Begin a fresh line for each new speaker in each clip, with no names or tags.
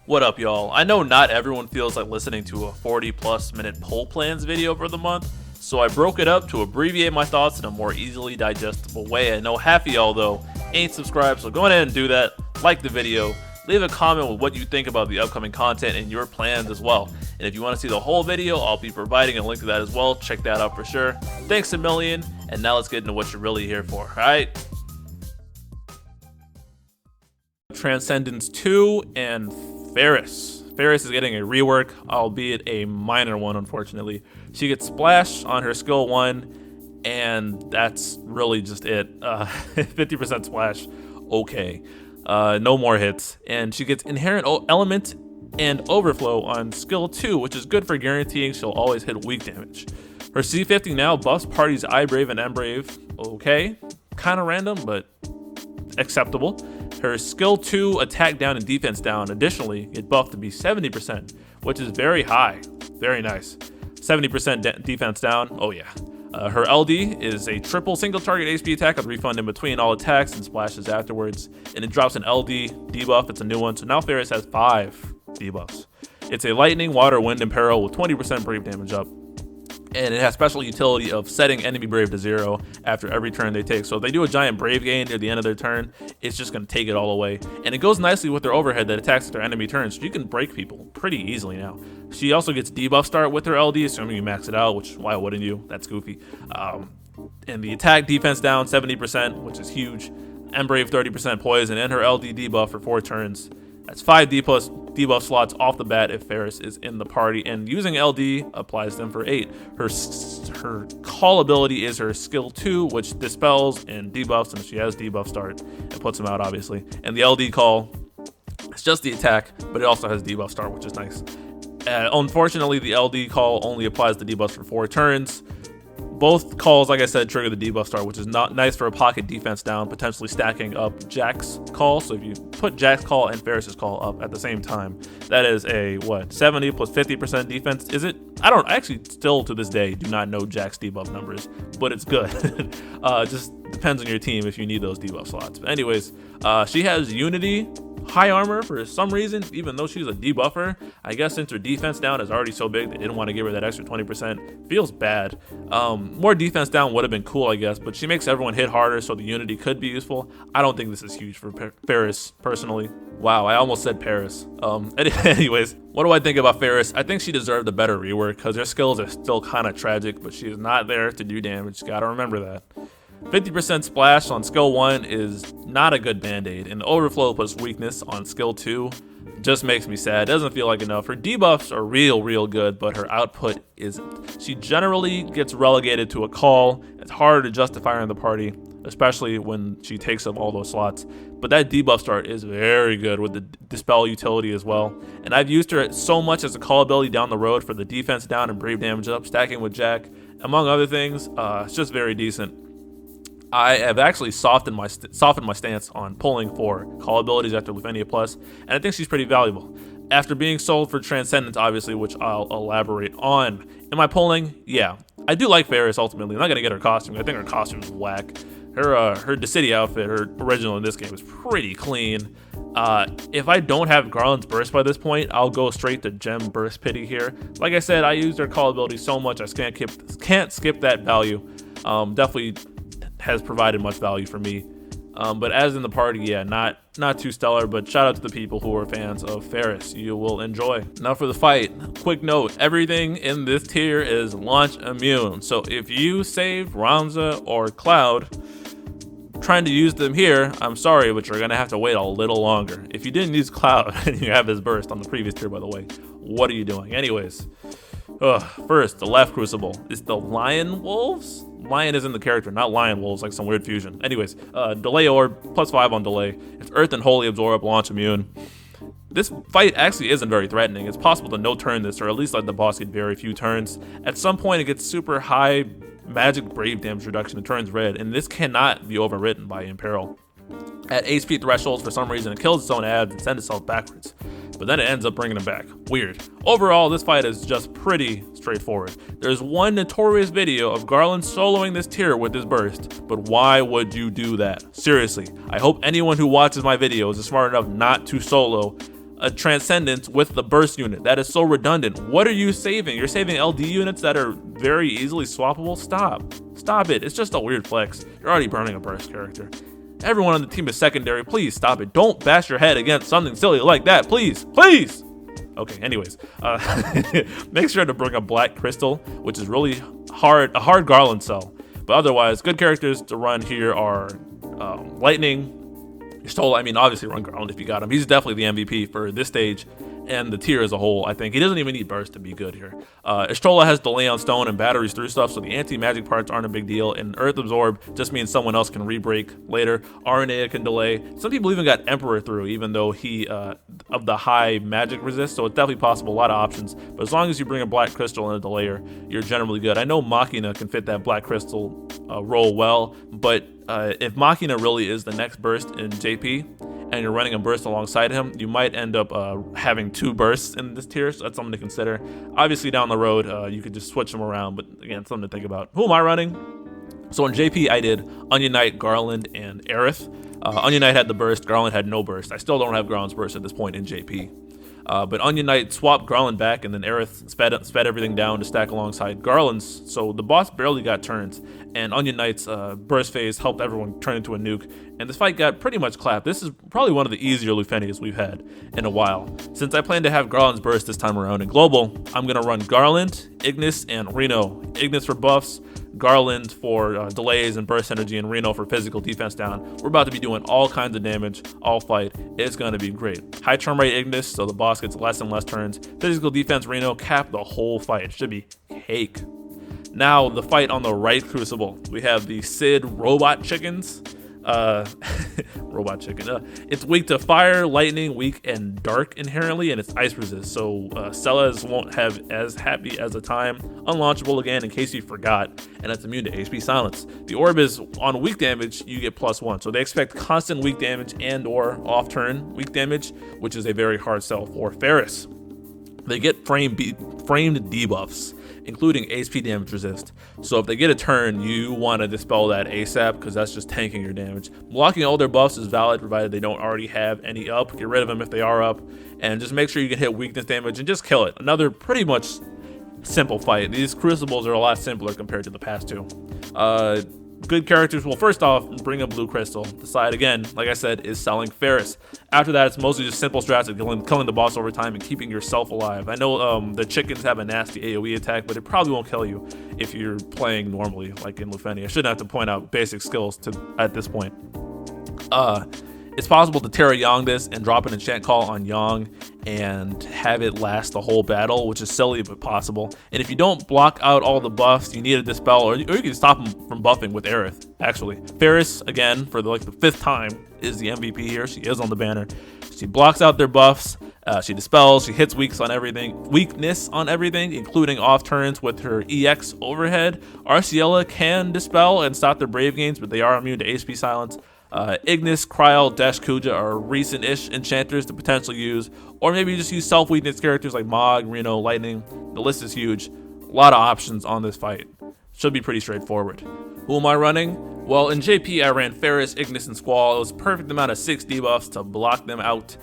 What up, y'all? I know not everyone feels like listening to a 40+ minute poll plans video for the month, so I broke it up to abbreviate my thoughts in a more easily digestible way. I know half of y'all, though, ain't subscribed, so go ahead and do that. Like the video, leave a comment with what you think about the upcoming content and your plans as well. And if you want to see the whole video, I'll be providing a link to that as well. Check that out for sure. Thanks a million, and now let's get into what you're really here for, alright? Transcendence 2 and Faris. Faris is getting a rework, albeit a minor one, unfortunately. She gets Splash on her skill 1, and that's really just it. 50% Splash, okay. No more hits. And she gets Inherent Element and Overflow on skill 2, which is good for guaranteeing she'll always hit weak damage. Her C50 now buffs parties I Brave and M Brave. Okay, kind of random, but acceptable. Her skill 2 attack down and defense down additionally get buffed to be 70%, which is very high. Very nice. 70% defense down. Oh yeah. Her LD is a triple single target HP attack with refund in between all attacks and splashes afterwards. And it drops an LD debuff. It's a new one. So now Faris has 5 debuffs. It's a lightning, water, wind, and peril with 20% brave damage up. And it has special utility of setting enemy brave to 0 after every turn they take. So if they do a giant brave gain near the end of their turn, it's just going to take it all away. And it goes nicely with their overhead that attacks their enemy turns. So you can break people pretty easily now. She also gets debuff start with her LD, assuming you max it out, which why wouldn't you? That's goofy. And the attack defense down 70%, which is huge. M Brave 30% poison, and her LD debuff for 4 turns. That's 5 debuff slots off the bat if Faris is in the party, and using LD applies them for 8. Her call ability is her skill 2, which dispels and debuffs, and she has debuff start and puts them out, obviously. And the LD call, it's just the attack, but it also has debuff start, which is nice. Unfortunately, the LD call only applies the debuffs for 4 turns. Both calls, like I said, trigger the debuff start, which is not nice for a pocket defense down, potentially stacking up Jack's call. So if you put Jack's call and Faris's call up at the same time, that is a, 70 plus 50% defense, is it? I actually still to this day do not know Jack's debuff numbers, but it's good. Just depends on your team if you need those debuff slots. But anyways, she has Unity, high armor for some reason, even though she's a debuffer. I guess since her defense down is already so big, they didn't want to give her that extra 20%. Feels bad. More defense down would have been cool, I guess, but she makes everyone hit harder, so the Unity could be useful. I don't think this is huge for Faris, personally. Wow, I almost said Paris. Anyways, what do I think about Faris? I think she deserved a better rework, because her skills are still kind of tragic, but she is not there to do damage. Gotta remember that. 50% splash on skill 1 is not a good band-aid, and the overflow plus weakness on skill 2 just makes me sad. Doesn't feel like enough. Her debuffs are real good, but her output isn't. She generally gets relegated to a call. It's harder to justify her in the party, especially when she takes up all those slots. But that debuff start is very good with the dispel utility as well. And I've used her so much as a call ability down the road for the defense down and brave damage up, stacking with Jack, among other things. It's just very decent. I have actually softened my stance on pulling for call abilities after Lufenia Plus, and I think she's pretty valuable. After being sold for Transcendence, obviously, which I'll elaborate on. Am I pulling? Yeah. I do like Faris ultimately. I'm not going to get her costume. I think her costume is whack. Her Decity outfit, her original in this game, is pretty clean. If I don't have Garland's Burst by this point, I'll go straight to Gem Burst Pity here. Like I said, I used her call ability so much I can't skip that value. Definitely has provided much value for me, but as in the party, yeah, not too stellar, but shout out to the people who are fans of Faris. You will enjoy. Now for the fight, quick note, everything in this tier is launch immune, so if you save Ramza or Cloud trying to use them here, I'm sorry, but you're gonna have to wait a little longer. If you didn't use Cloud and you have his burst on the previous tier, by the way, what are you doing? Anyways, first, the left Crucible is the Lion Wolves. Lion is in the character, not Lion Wolves, like some weird fusion. Anyways, Delay Orb, +5 on Delay. It's Earth and Holy Absorb, launch immune. This fight actually isn't very threatening. It's possible to no-turn this, or at least let the boss get very few turns. At some point, it gets super high magic brave damage reduction and turns red, and this cannot be overwritten by Imperil. At HP thresholds, for some reason, it kills its own ads and sends itself backwards, but then it ends up bringing them back. Weird. Overall, this fight is just pretty straightforward. There's one notorious video of Garland soloing this tier with his burst, but why would you do that? Seriously, I hope anyone who watches my videos is smart enough not to solo a Transcendence with the burst unit. That is so redundant. What are you saving? You're saving LD units that are very easily swappable? Stop it. It's just a weird flex. You're already burning a burst character. Everyone on the team is secondary. Please stop it. Don't bash your head against something silly like that. Please. Okay, anyways, make sure to bring a black crystal, which is really a hard Garland sell. But otherwise, good characters to run here are Lightning. Y'shtola, I mean, obviously run Garland if you got him. He's definitely the MVP for this stage and the tier as a whole. I think he doesn't even need burst to be good here. Y'shtola has delay on stone and batteries through stuff, so the anti-magic parts aren't a big deal. And Earth Absorb just means someone else can re-break later. Aranea can delay. Some people even got Emperor through, even though he of the high magic resist, so it's definitely possible. A lot of options, but as long as you bring a black crystal and a delayer, you're generally good. I know Machina can fit that black crystal role well, but if Machina really is the next burst in JP and you're running a burst alongside him, you might end up having 2 bursts in this tier, so that's something to consider. Obviously down the road, you could just switch them around, but again, something to think about. Who am I running? So in JP, I did Onion Knight, Garland, and Aerith. Onion Knight had the burst, Garland had no burst. I still don't have Garland's burst at this point in JP. But Onion Knight swapped Garland back, and then Aerith sped everything down to stack alongside Garland's, so the boss barely got turns, and Onion Knight's burst phase helped everyone turn into a nuke, and this fight got pretty much clapped. This is probably one of the easier Lufenias we've had in a while. Since I plan to have Garland's burst this time around in Global, I'm going to run Garland, Ignis, and Reno. Ignis for buffs, Garland for delays and burst energy, and Reno for physical defense down. We're about to be doing all kinds of damage all fight. It's going to be great. High turn rate Ignis, so the boss gets less and less turns. Physical defense Reno, cap the whole fight. It should be cake. Now the fight on the right Crucible. We have the Sid robot chickens. Robot chicken. It's weak to fire, lightning, weak and dark inherently, and it's ice resist. So Cellas won't have as happy as a time. Unlaunchable again in case you forgot, and it's immune to HP silence. The orb is on weak damage, you get +1. So they expect constant weak damage and or off turn weak damage, which is a very hard sell for Faris. They get framed debuffs, including HP damage resist. So if they get a turn, you want to dispel that ASAP because that's just tanking your damage. Blocking all their buffs is valid provided they don't already have any up. Get rid of them if they are up, and just make sure you can hit weakness damage and just kill it. Another pretty much simple fight. These Crucibles are a lot simpler compared to the past two. Good characters. Well, first off, bring a blue crystal. The side, again, like I said, is selling Faris. After that, it's mostly just simple strats of killing the boss over time and keeping yourself alive. I know the chickens have a nasty AoE attack, but it probably won't kill you if you're playing normally, like in Lufenia. I shouldn't have to point out basic skills at this point. It's possible to Terra Yang this and drop an enchant call on Yang and have it last the whole battle, which is silly but possible. And if you don't block out all the buffs, you need a dispel, or you can stop him from buffing with Aerith, actually. Faris, again, for the 5th time, is the MVP here. She is on the banner. She blocks out their buffs, she dispels, she hits weakness on everything, including off turns with her EX overhead. Arciella can dispel and stop their Brave gains, but they are immune to HP silence. Ignis, Kryl, Desh, Kuja are recent-ish enchanters to potentially use, or maybe you just use self-weakness characters like Mog, Reno, Lightning. The list is huge. A lot of options on this fight. Should be pretty straightforward. Who am I running? Well, in JP, I ran Faris, Ignis, and Squall. It was a perfect amount of 6 debuffs to block them out.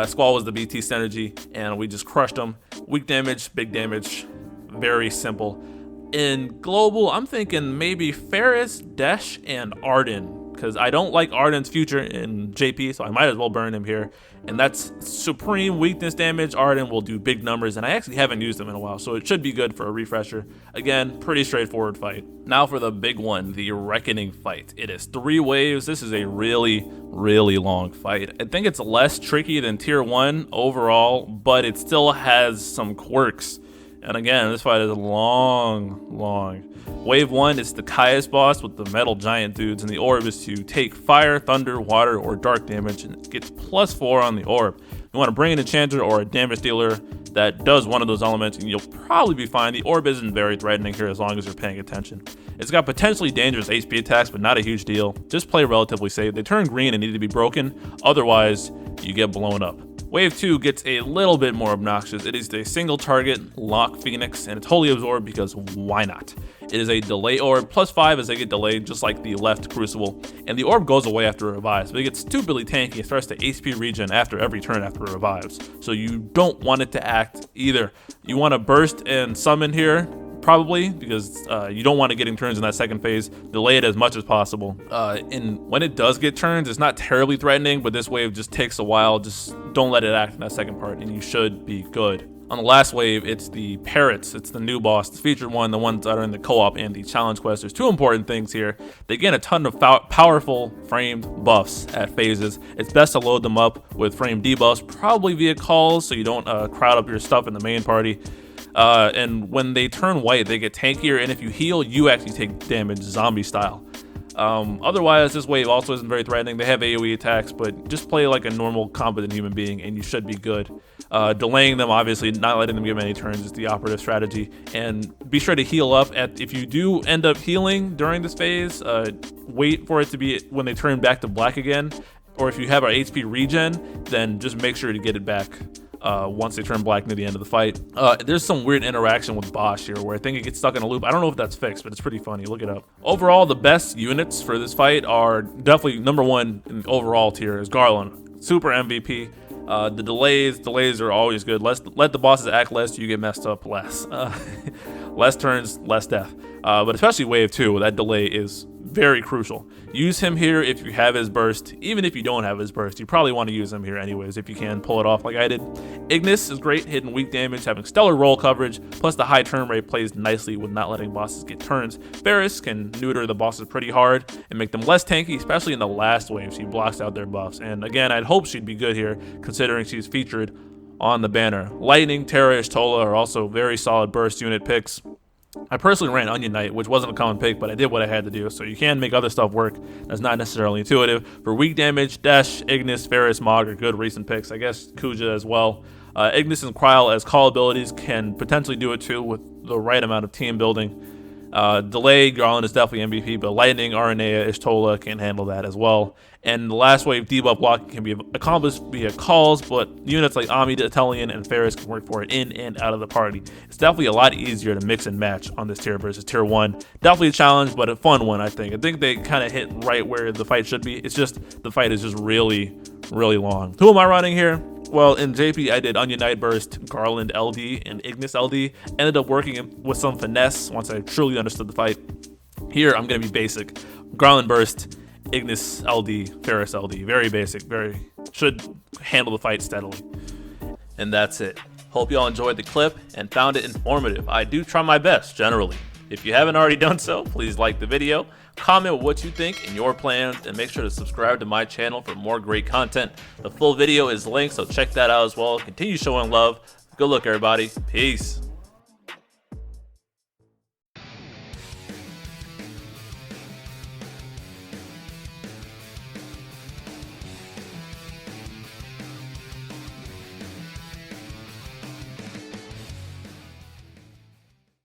Squall was the BT synergy, and we just crushed them. Weak damage, big damage, very simple. In Global, I'm thinking maybe Faris, Desh, and Arden, because I don't like Arden's future in JP, so I might as well burn him here. And that's supreme weakness damage. Arden will do big numbers, and I actually haven't used him in a while, so it should be good for a refresher. Again, pretty straightforward fight. Now for the big one, the Reckoning fight. It is 3 waves. This is a really, really long fight. I think it's less tricky than Tier 1 overall, but it still has some quirks. And again, this fight is long. Wave 1 is the Caius boss with the metal giant dudes, and the orb is to take fire, thunder, water, or dark damage, and it gets +4 on the orb. You want to bring an enchanter or a damage dealer that does one of those elements, and you'll probably be fine. The orb isn't very threatening here as long as you're paying attention. It's got potentially dangerous HP attacks, but not a huge deal. Just play relatively safe. They turn green and need to be broken, otherwise you get blown up. Wave 2 gets a little bit more obnoxious. It is a single target lock Phoenix, and it's wholly absorbed because why not? It is a delay orb, +5 as they get delayed, just like the left Crucible, and the orb goes away after it revives, but it gets stupidly tanky. It starts to HP regen after every turn after it revives, so you don't want it to act either. You want to burst and summon here, probably, because you don't want it getting turns in that second phase. Delay it as much as possible. And when it does get turns, it's not terribly threatening, but this wave just takes a while. Just don't let it act in that second part, and you should be good. On the last wave, it's the Parrots. It's the new boss, the featured one, the ones that are in the co-op and the challenge quest. There's two important things here. They gain a ton of powerful framed buffs at phases. It's best to load them up with framed debuffs, probably via calls, so you don't crowd up your stuff in the main party. And when they turn white, they get tankier, and if you heal, you actually take damage zombie style. Otherwise, this wave also isn't very threatening. They have AoE attacks, but just play like a normal, competent human being, and you should be good. Delaying them, obviously, not letting them give many turns is the operative strategy. And be sure to heal up. If you do end up healing during this phase, wait for it to be when they turn back to black again. Or if you have our HP regen, then just make sure to get it back once they turn black near the end of the fight. There's some weird interaction with Bosch here where I think it gets stuck in a loop. I don't know if that's fixed, but it's pretty funny. Look it up. Overall, the best units for this fight are definitely number one in the overall tier is Garland. Super MVP. The delays are always good. Let the bosses act less, you get messed up less. Less turns, less death. But especially wave 2, that delay is very crucial. Use him here if you have his burst. Even if you don't have his burst, you probably want to use him here anyways if you can pull it off like I did. Ignis is great, hitting weak damage, having stellar roll coverage, plus the high turn rate plays nicely with not letting bosses get turns. Faris can neuter the bosses pretty hard and make them less tanky, especially in the last wave. She blocks out their buffs. And again, I'd hope she'd be good here, considering she's featured on the banner. Lightning, Terra, Ishtola are also very solid burst unit picks. I personally ran Onion Knight, which wasn't a common pick, but I did what I had to do, so you can make other stuff work that's not necessarily intuitive. For weak damage, Dash, Ignis, Faris, Mog are good recent picks. I guess Kuja as well. Ignis and Kryl as call abilities can potentially do it too with the right amount of team building. Delay, Garland is definitely MVP, but Lightning, Aranea, Ishtola can handle that as well. And the last wave debuff blocking can be accomplished via calls, but units like Ami, Italian, and Faris can work for it in and out of the party. It's definitely a lot easier to mix and match on this tier versus tier 1. Definitely a challenge, but a fun one, I think. I think they kind of hit right where the fight should be. It's just, the fight is just really, really long. Who am I running here? Well, in JP, I did Onion Knight Burst, Garland LD, and Ignis LD. Ended up working with some finesse once I truly understood the fight. Here, I'm going to be basic. Garland Burst, Ignis LD, Faris LD. Very basic, should handle the fight steadily. And that's it. Hope y'all enjoyed the clip and found it informative. I do try my best, generally. If you haven't already done so, please like the video, comment what you think and your plans, and make sure to subscribe to my channel for more great content. The full video is linked, so check that out as well. Continue showing love. Good luck, everybody. Peace.